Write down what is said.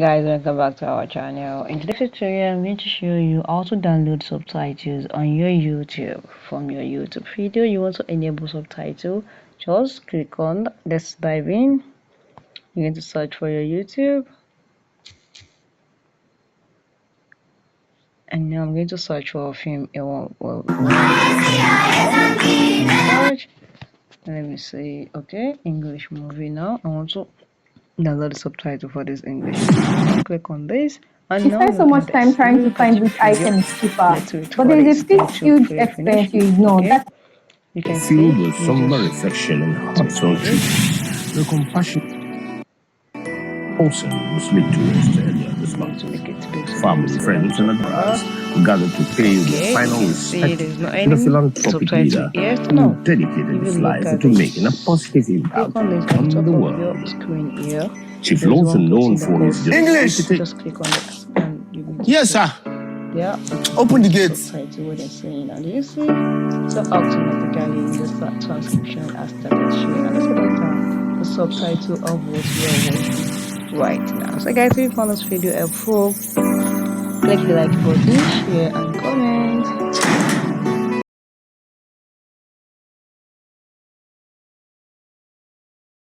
Guys, welcome back to our channel. In today's tutorial I'm going to show you how to download subtitles on your YouTube. From your YouTube video you want to enable subtitle, just click on, let's dive in. You're going to search for your YouTube, and now I'm going to search for a film. Search. Let me see. Okay, English movie. Now I want to download the subtitle for this English. Click on this, and You now spend so look much at time this. trying to Look at find the which video. item is cheaper, Let's wait but for there is this a fixed YouTube huge to finish. expense you ignore. Okay, you can see Filled with you somber just reflection and heartfelt truth, the compassion person was lead towards the earlier this month. to make it big. Family, friends, and admirers gathered to pay their final respect to the philanthropic leader who dedicated his life to making a positive impact on the world. Screen here. Chief Lawson, known for his English. Just click on it and you will Yes, sir. yeah. Open the gates. Subtitle what they're saying, and you see, so automatically the transcription has started showing, and at the time the subtitle of what we are watching right now. So guys, if you found this video helpful, click the like button, share and comment.